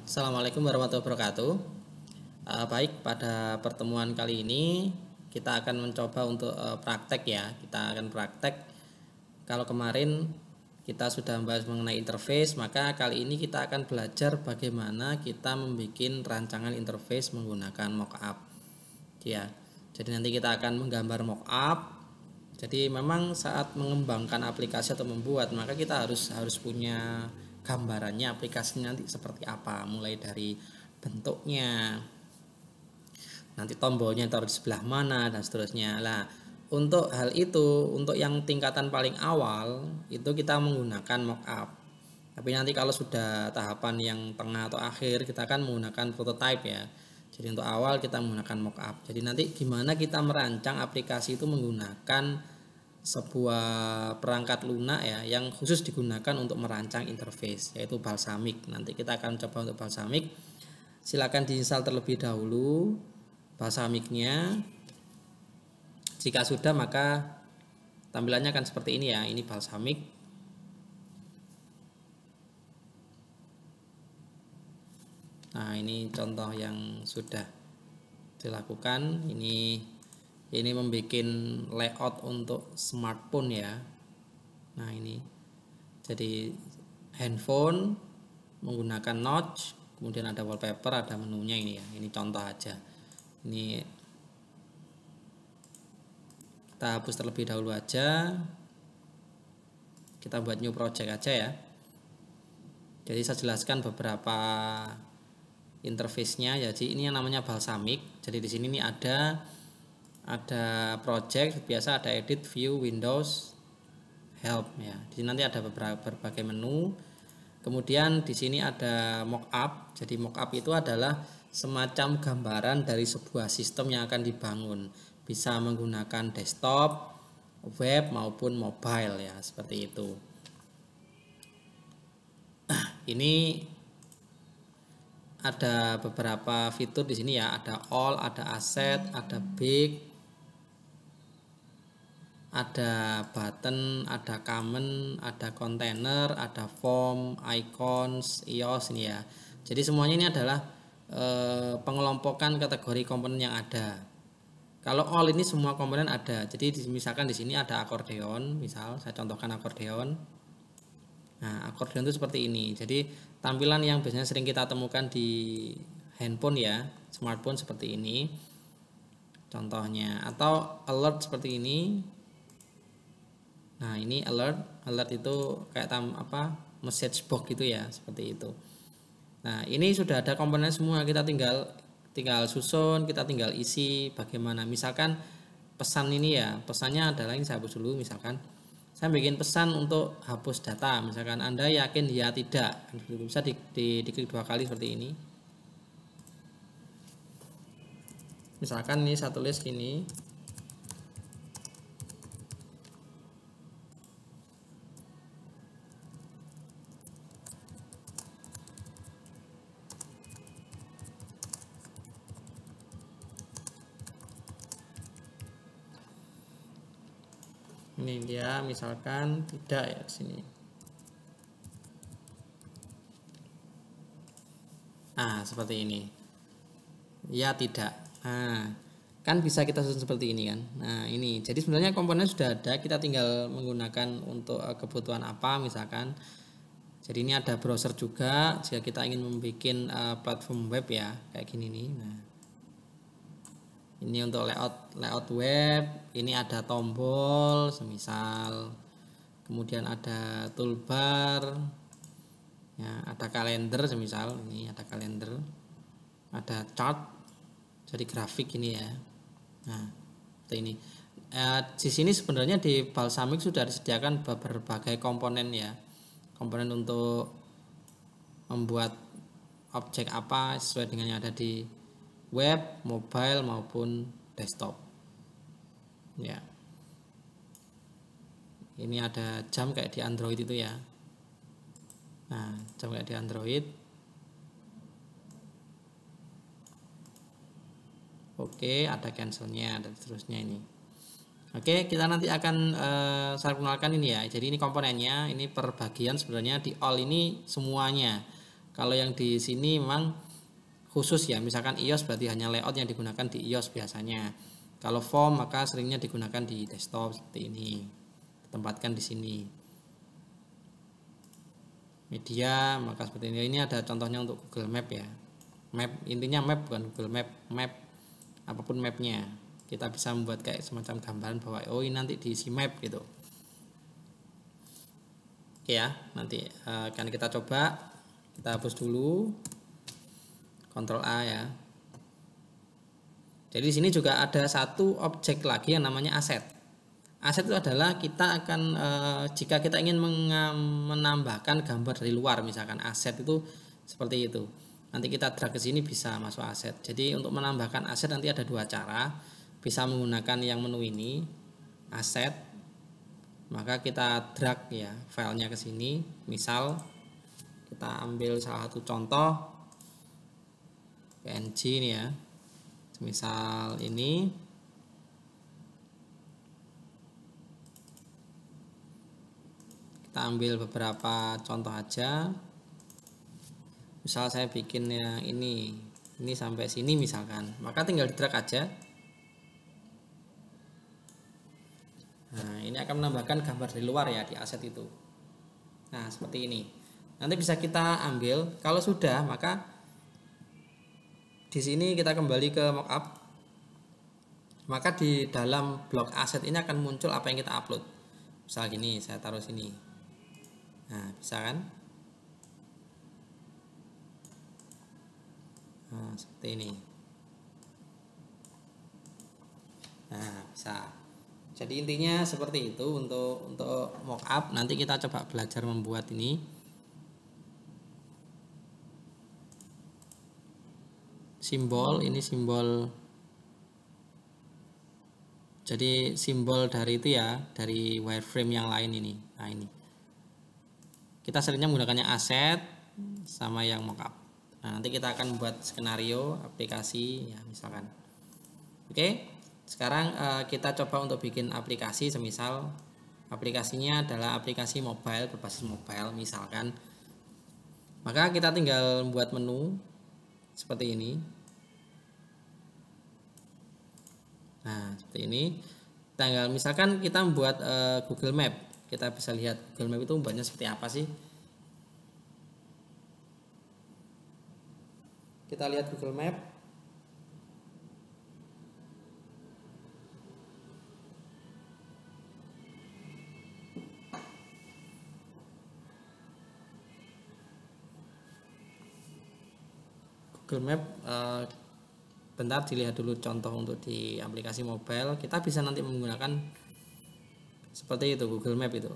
Assalamualaikum warahmatullahi wabarakatuh. Baik, pada pertemuan kali ini kita akan mencoba untuk praktek ya. Kita akan praktek. Kalau kemarin kita sudah membahas mengenai interface, maka kali ini kita akan belajar bagaimana kita membuat rancangan interface menggunakan mockup. Ya, jadi nanti kita akan menggambar mockup. Jadi memang saat mengembangkan aplikasi atau membuat, maka kita harus punya gambarannya aplikasinya nanti seperti apa, mulai dari bentuknya, nanti tombolnya taruh di sebelah mana dan seterusnya. Nah, untuk hal itu, untuk yang tingkatan paling awal itu kita menggunakan mockup. Tapi nanti kalau sudah tahapan yang tengah atau akhir, kita akan menggunakan prototype ya. Jadi untuk awal kita menggunakan mockup. Jadi nanti gimana kita merancang aplikasi itu menggunakan sebuah perangkat lunak ya yang khusus digunakan untuk merancang interface, yaitu Balsamiq. Nanti kita akan coba untuk Balsamiq. Silakan diinstal terlebih dahulu Balsamiqnya. Jika sudah, maka tampilannya akan seperti ini ya. Ini Balsamiq. Nah, ini contoh yang sudah dilakukan. Ini membuat layout untuk smartphone ya. Nah, ini jadi handphone menggunakan notch, kemudian ada wallpaper, ada menunya ini ya. Ini contoh aja. Ini kita hapus terlebih dahulu aja. Kita buat new project aja ya. Jadi saya jelaskan beberapa interface-nya. Jadi ini yang namanya Balsamiq. Jadi di sini ini ada project, biasa ada edit, view, windows, help ya. Di sini nanti ada berbagai menu. Kemudian di sini ada mockup. Jadi mockup itu adalah semacam gambaran dari sebuah sistem yang akan dibangun. Bisa menggunakan desktop, web maupun mobile ya, seperti itu. Ini ada beberapa fitur di sini ya, ada all, ada asset, ada big, ada button, ada common, ada container, ada form, icons, iOS ini ya. Jadi semuanya ini adalah pengelompokan kategori komponen yang ada. Kalau all ini semua komponen ada. Jadi misalkan di sini ada akordeon, misal saya contohkan akordeon. Nah, akordeon itu seperti ini. Jadi tampilan yang biasanya sering kita temukan di handphone ya, smartphone seperti ini. Contohnya, atau alert seperti ini. Nah, ini alert itu kayak message box gitu ya, seperti itu. Nah, ini sudah ada komponen semua, kita tinggal susun, kita tinggal isi bagaimana. Misalkan pesan ini ya, pesannya adalah ini saya hapus dulu. Misalkan saya bikin pesan untuk hapus data, misalkan Anda yakin ya tidak, bisa diklik 2 kali seperti ini. Misalkan ini saya tulis gini, ini dia, misalkan tidak ya di sini. Nah, seperti ini. Ya tidak. Nah, kan bisa kita susun seperti ini kan. Nah, ini. Jadi sebenarnya komponen sudah ada, kita tinggal menggunakan untuk kebutuhan apa misalkan. Jadi ini ada browser juga jika kita ingin membuat platform web ya, kayak gini nih. Nah, ini untuk layout web. Ini ada tombol semisal, kemudian ada toolbar ya, ada kalender semisal, ini ada kalender, ada chart, jadi grafik ini ya. Nah, seperti ini. Di sini sebenarnya di Balsamiq sudah disediakan berbagai komponen ya, komponen untuk membuat objek apa sesuai dengan yang ada di web, mobile maupun desktop ya. Ini ada jam kayak di Android itu ya. Nah, jam kayak di Android. Oke, ada cancelnya dan seterusnya ini. Oke, kita nanti akan saya kenalkan ini ya. Jadi ini komponennya, ini per bagian sebenarnya di all ini semuanya. Kalau yang di sini memang khusus ya, misalkan iOS berarti hanya layout yang digunakan di iOS biasanya. Kalau form maka seringnya digunakan di desktop seperti ini, ditempatkan di sini. Media maka seperti ini. Ini ada contohnya untuk Google Map ya. Map, intinya map bukan Google Map, map apapun mapnya. Kita bisa membuat kayak semacam gambaran bahwa oh ini nanti diisi map gitu. Oke ya, nanti akan kita coba. Kita hapus dulu, Ctrl A ya. Jadi di sini juga ada satu objek lagi yang namanya aset. Aset itu adalah kita akan jika kita ingin menambahkan gambar dari luar, misalkan aset itu seperti itu. Nanti kita drag ke sini bisa masuk aset. Jadi untuk menambahkan aset nanti ada dua cara. Bisa menggunakan yang menu ini, aset. Maka kita drag ya filenya ke sini. Misal kita ambil salah satu contoh PNG ini ya. Misal ini. Kita ambil beberapa contoh aja. Misal saya bikin yang ini sampai sini misalkan, maka tinggal drag aja. Nah, ini akan menambahkan gambar dari luar ya di aset itu. Nah, seperti ini. Nanti bisa kita ambil. Kalau sudah, maka di sini kita kembali ke mockup. Maka di dalam blok aset ini akan muncul apa yang kita upload. Misal gini, saya taruh sini. Nah, bisa kan? Nah, seperti ini. Nah, bisa. Jadi intinya seperti itu untuk mockup. Nanti kita coba belajar membuat ini. Simbol, ini simbol. Jadi simbol dari itu ya, dari wireframe yang lain ini. Nah, ini. Kita seringnya menggunakannya aset sama yang mockup. Nah, nanti kita akan buat skenario aplikasi ya misalkan. Oke. Sekarang kita coba untuk bikin aplikasi, semisal aplikasinya adalah aplikasi mobile berbasis mobile misalkan. Maka kita tinggal buat menu seperti ini. Nah, seperti ini. Tinggal misalkan kita membuat Google Map. Kita bisa lihat Google Map itu membuatnya seperti apa sih. Kita lihat Google Map. Google Map bentar dilihat dulu contoh untuk di aplikasi mobile. Kita bisa nanti menggunakan seperti itu Google Map itu.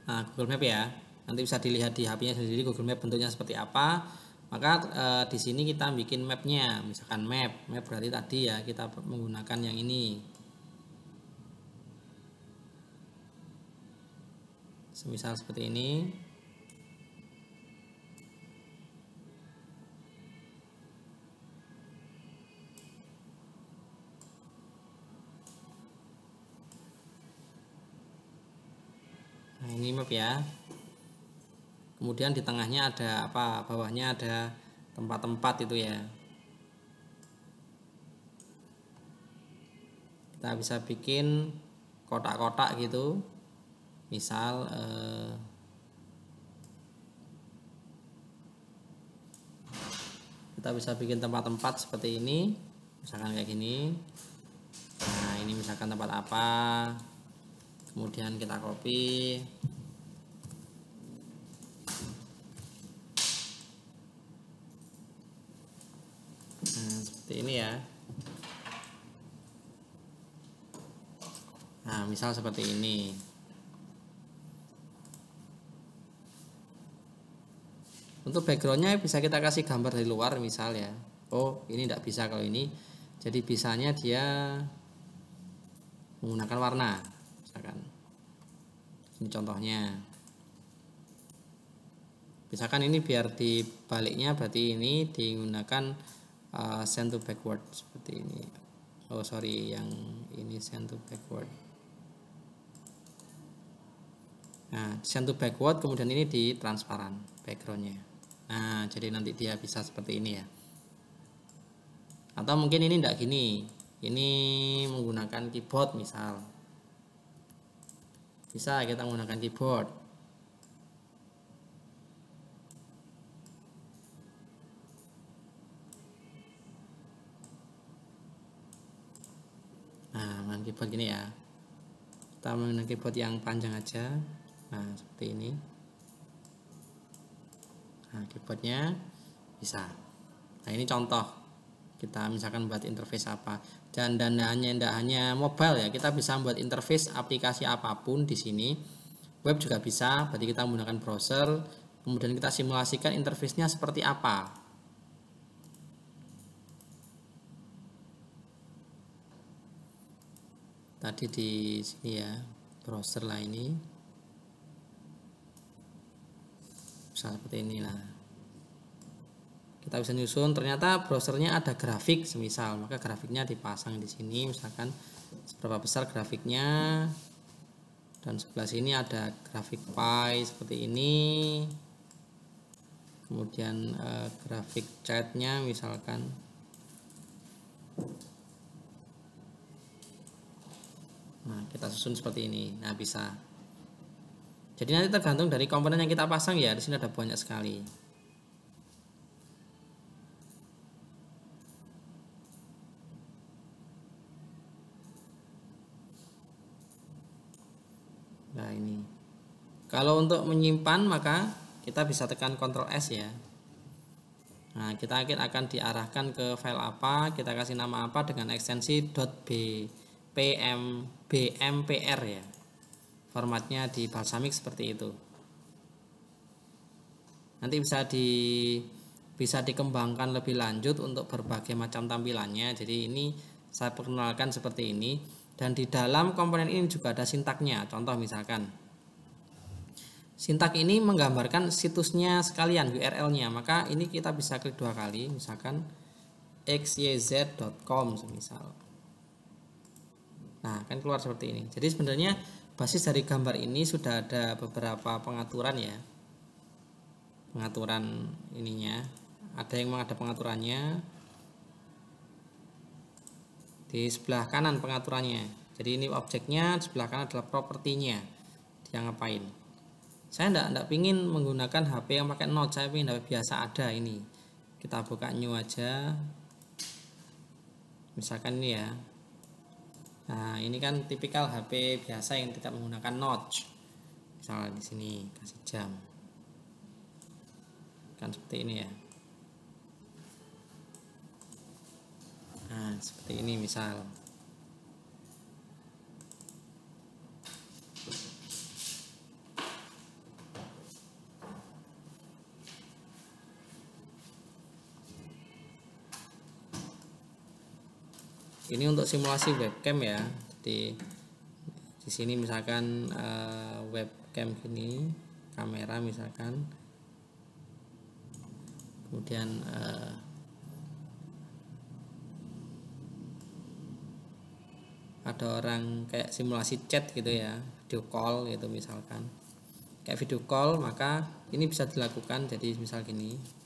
Nah, Google Map ya. Nanti bisa dilihat di HP-nya sendiri Google Map bentuknya seperti apa. Maka di sini kita bikin mapnya, misalkan map berarti tadi ya kita menggunakan yang ini. Semisal seperti ini. Nah, ini map ya. Kemudian di tengahnya ada apa? Bawahnya ada tempat-tempat itu ya. Kita bisa bikin kotak-kotak gitu. Misal kita bisa bikin tempat-tempat seperti ini. Misalkan kayak gini. Nah, ini misalkan tempat apa. Kemudian kita copy. Nah, seperti ini ya. Nah, misal seperti ini. Untuk backgroundnya bisa kita kasih gambar dari luar misal ya. Oh, ini tidak bisa kalau ini. Jadi bisanya dia menggunakan warna. Misalkan ini contohnya. Misalkan ini biar dibaliknya berarti ini digunakan send to backward seperti ini. Oh sorry, yang ini send to backward. Nah, send to backward, kemudian ini di transparan backgroundnya. Nah, jadi nanti dia bisa seperti ini ya. Atau mungkin ini enggak gini, ini menggunakan keyboard misal. Bisa kita menggunakan keyboard. Nah, menggunakan keyboard gini ya. Kita menggunakan keyboard yang panjang aja. Nah, seperti ini. Nah, keyboardnya bisa. Nah, ini contoh. Kita misalkan buat interface apa. Dan tidak hanya mobile ya, kita bisa buat interface aplikasi apapun di sini. Web juga bisa, berarti kita menggunakan browser. Kemudian kita simulasikan interface-nya seperti apa. Tadi di sini ya, browser lah ini. Bisa seperti inilah. Kita bisa nyusun, ternyata browsernya ada grafik semisal, maka grafiknya dipasang di sini, misalkan seberapa besar grafiknya, dan sebelah sini ada grafik pie seperti ini, kemudian grafik chatnya misalkan. Nah, kita susun seperti ini. Nah, bisa. Jadi nanti tergantung dari komponen yang kita pasang ya. Di sini ada banyak sekali. Nah, ini. Kalau untuk menyimpan maka kita bisa tekan Ctrl S ya. Nah, kita akan diarahkan ke file apa, kita kasih nama apa dengan ekstensi .bmpr ya. Formatnya di Balsamiq seperti itu. Nanti bisa dikembangkan lebih lanjut untuk berbagai macam tampilannya. Jadi ini saya perkenalkan seperti ini, dan di dalam komponen ini juga ada sintaknya. Contoh misalkan sintak ini menggambarkan situsnya sekalian, URL-nya. Maka ini kita bisa klik 2 kali, misalkan xyz.com semisal. Nah, kan keluar seperti ini. Jadi sebenarnya basis dari gambar ini sudah ada beberapa pengaturan ya. Pengaturan ininya. Ada yang ada pengaturannya. Di sebelah kanan pengaturannya. Jadi ini objeknya, di sebelah kanan adalah propertinya. Dia ngapain? Saya enggak pingin menggunakan HP yang pakai Node, saya pingin HP biasa ada ini. Kita buka new aja. Misalkan ini ya. Nah, ini kan tipikal HP biasa yang tidak menggunakan notch. Misalnya di sini kasih jam. Kan seperti ini ya. Nah, seperti ini misal. Ini untuk simulasi webcam ya. Jadi di sini misalkan webcam gini, kamera misalkan. Kemudian ada orang kayak simulasi chat gitu ya, video call gitu misalkan. Kayak video call, maka ini bisa dilakukan. Jadi misal gini.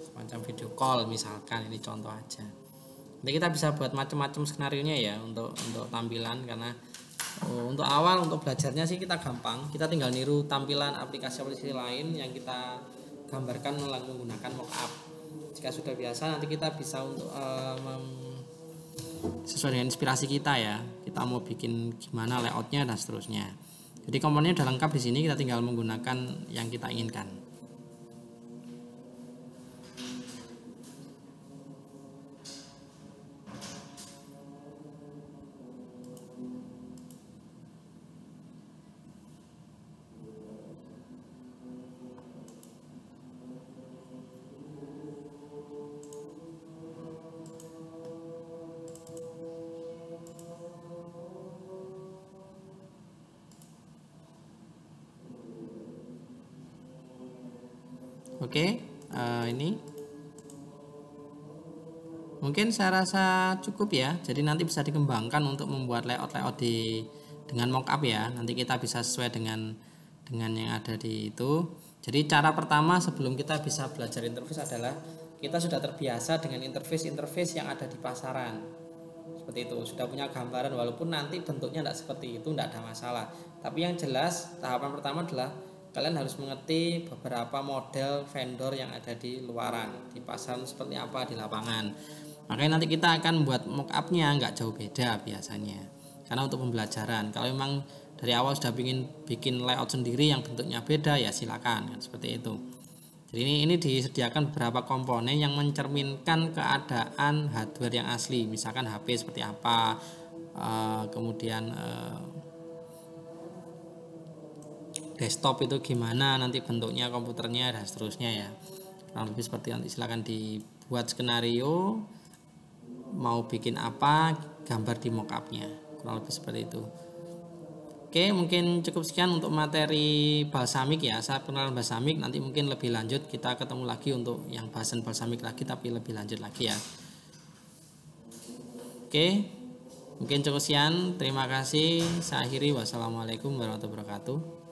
Semacam video call misalkan, ini contoh aja. Nanti kita bisa buat macam-macam skenarionya ya untuk tampilan, karena untuk awal untuk belajarnya sih kita gampang, kita tinggal niru tampilan aplikasi-aplikasi lain yang kita gambarkan menggunakan mockup. Jika sudah biasa nanti kita bisa untuk sesuai dengan inspirasi kita ya, kita mau bikin gimana layoutnya dan seterusnya. Jadi komponennya udah lengkap di sini, kita tinggal menggunakan yang kita inginkan. Oke, ini mungkin saya rasa cukup ya. Jadi nanti bisa dikembangkan untuk membuat layout dengan mockup ya. Nanti kita bisa sesuai dengan yang ada di itu. Jadi cara pertama sebelum kita bisa belajar interface adalah kita sudah terbiasa dengan interface yang ada di pasaran. Seperti itu, sudah punya gambaran, walaupun nanti bentuknya tidak seperti itu, tidak ada masalah. Tapi yang jelas tahapan pertama adalah kalian harus mengerti beberapa model vendor yang ada di luaran, di pasaran seperti apa, di lapangan. Makanya nanti kita akan buat mockupnya nggak jauh beda biasanya, karena untuk pembelajaran. Kalau memang dari awal sudah ingin bikin layout sendiri yang bentuknya beda, ya silakan, seperti itu. Jadi ini disediakan beberapa komponen yang mencerminkan keadaan hardware yang asli, misalkan HP seperti apa, kemudian desktop itu gimana nanti bentuknya, komputernya dan seterusnya ya. Kurang lebih seperti nanti silakan dibuat skenario, mau bikin apa, gambar di mockupnya, kurang lebih seperti itu. Oke, mungkin cukup sekian untuk materi balsamik ya. Saya perkenalan balsamik, nanti mungkin lebih lanjut kita ketemu lagi untuk yang bahasan balsamik lagi, tapi lebih lanjut lagi ya. Oke, mungkin cukup sekian. Terima kasih. Saya akhiri. Wassalamualaikum warahmatullahi wabarakatuh.